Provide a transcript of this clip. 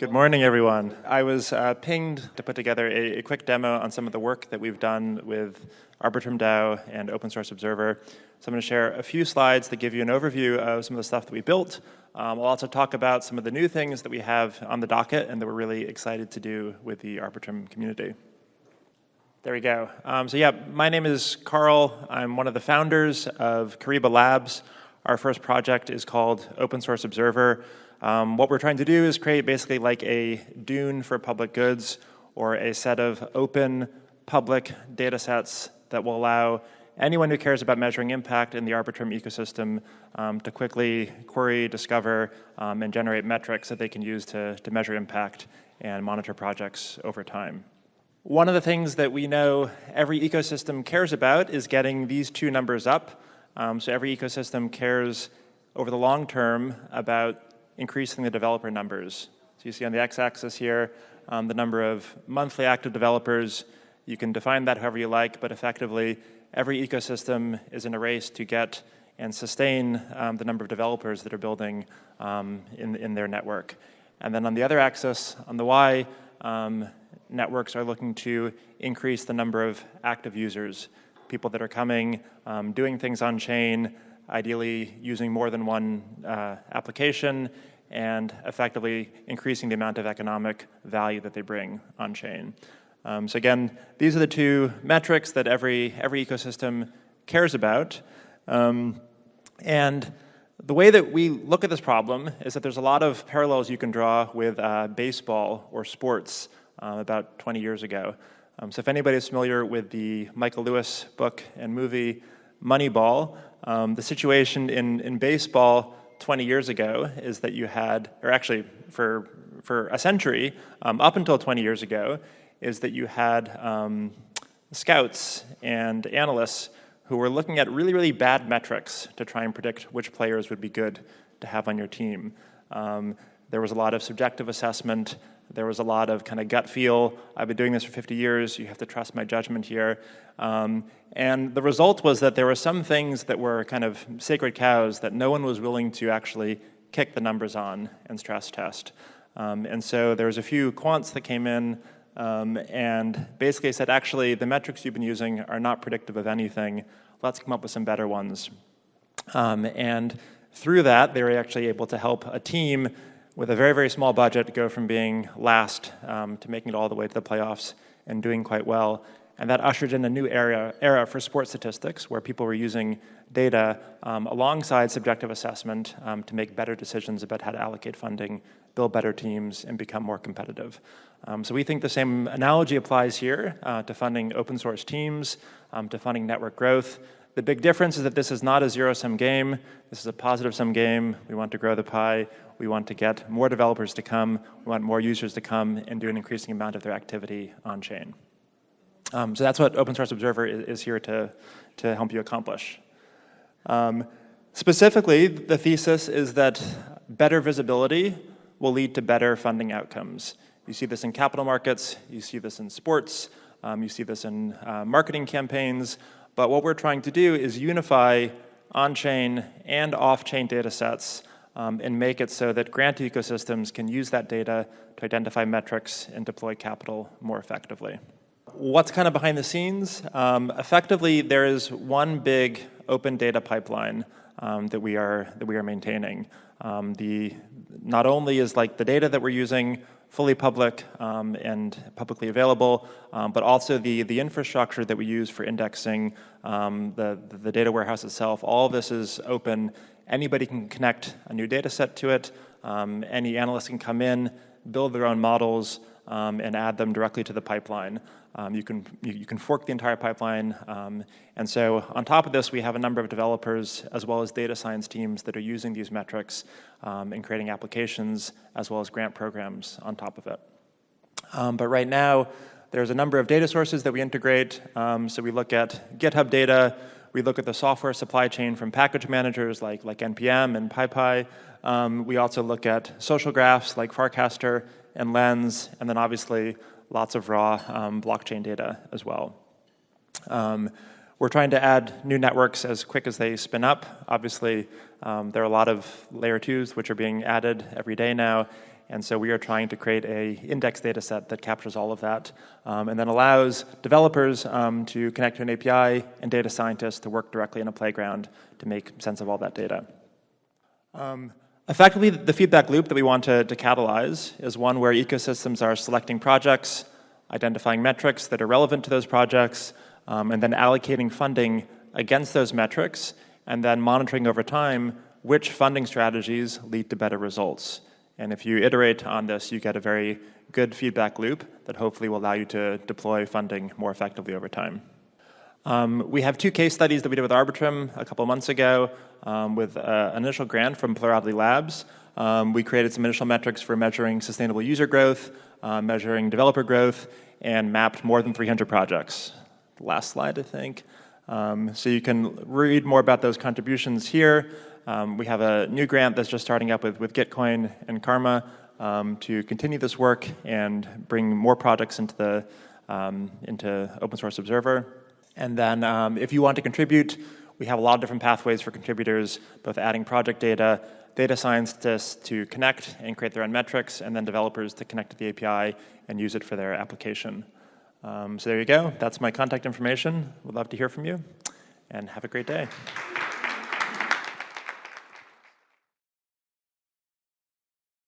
Good morning, everyone. I was pinged to put together a quick demo on some of the work that we've done with Arbitrum DAO and Open Source Observer. So I'm going to share a few slides that give you an overview of some of the stuff that we built. We'll also talk about some of the new things that we have on the docket and that we're really excited to do with the Arbitrum community. There we go. My name is Carl. I'm one of the founders of Kyriba Labs. Our first project is called Open Source Observer. What we're trying to do is create basically like a dune for public goods, or a set of open public data sets that will allow anyone who cares about measuring impact in the Arbitrum ecosystem to quickly query, discover, and generate metrics that they can use to measure impact and monitor projects over time. One of the things that we know every ecosystem cares about is getting these two numbers up. So every ecosystem cares over the long term about increasing the developer numbers. So you see on the x-axis here the number of monthly active developers. You can define that however you like, but effectively every ecosystem is in a race to get and sustain the number of developers that are building in their network. And then on the other axis, on the y, networks are looking to increase the number of active users, people that are coming, doing things on chain, ideally using more than one application, and effectively increasing the amount of economic value that they bring on chain. So again, these are the two metrics that every ecosystem cares about. And the way that we look at this problem is that there's a lot of parallels you can draw with baseball or sports about 20 years ago. So if anybody is familiar with the Michael Lewis book and movie Moneyball, the situation in baseball 20 years ago is that you had, or actually for a century, up until 20 years ago, is that you had scouts and analysts who were looking at really, really bad metrics to try and predict which players would be good to have on your team. There was a lot of subjective assessment. There was a lot of kind of gut feel. I've been doing this for 50 years. You have to trust my judgment here. And the result was that there were some things that were kind of sacred cows that no one was willing to actually kick the numbers on and stress test. And so there was a few quants that came in and basically said, actually, the metrics you've been using are not predictive of anything. Let's come up with some better ones. And through that, they were actually able to help a team with a very, very small budget go from being last to making it all the way to the playoffs and doing quite well. And that ushered in a new era for sports statistics, where people were using data alongside subjective assessment to make better decisions about how to allocate funding, build better teams, and become more competitive. So we think the same analogy applies here to funding open source teams, to funding network growth. The big difference is that this is not a zero-sum game. This is a positive-sum game. We want to grow the pie. We want to get more developers to come. We want more users to come and do an increasing amount of their activity on-chain. So that's what Open Source Observer is here to help you accomplish. Specifically, the thesis is that better visibility will lead to better funding outcomes. You see this in capital markets. You see this in sports. You see this in marketing campaigns. But what we're trying to do is unify on-chain and off-chain data sets and make it so that grant ecosystems can use that data to identify metrics and deploy capital more effectively. What's kind of behind the scenes? Effectively, there is one big open data pipeline that we are maintaining. Not only is like the data that we're using fully public and publicly available, but also the infrastructure that we use for indexing, the data warehouse itself. All of this is open. Anybody can connect a new data set to it. Any analyst can come in, build their own models, and add them directly to the pipeline. You can fork the entire pipeline. And so on top of this, we have a number of developers as well as data science teams that are using these metrics and creating applications as well as grant programs on top of it. But right now, there's a number of data sources that we integrate. So we look at GitHub data. We look at the software supply chain from package managers like NPM and PyPy. We also look at social graphs like Farcaster and Lens, and then obviously lots of raw blockchain data as well. We're trying to add new networks as quick as they spin up. Obviously, there are a lot of layer 2s which are being added every day now, And so we are trying to create a index data set that captures all of that and then allows developers to connect to an API and data scientists to work directly in a playground to make sense of all that data. Effectively, the feedback loop that we want to catalyze is one where ecosystems are selecting projects, identifying metrics that are relevant to those projects, and then allocating funding against those metrics, and then monitoring over time which funding strategies lead to better results. And if you iterate on this, you get a very good feedback loop that hopefully will allow you to deploy funding more effectively over time. We have 2 case studies that we did with Arbitrum a couple months ago with an initial grant from Plurality Labs. We created some initial metrics for measuring sustainable user growth, measuring developer growth, and mapped more than 300 projects. The last slide, I think. So you can read more about those contributions here. We have a new grant that's just starting up with Gitcoin and Karma to continue this work and bring more projects into Open Source Observer. And then if you want to contribute, we have a lot of different pathways for contributors, both adding project data, data scientists to connect and create their own metrics, and then developers to connect to the API and use it for their application. So there you go. That's my contact information. Would love to hear from you, and have a great day.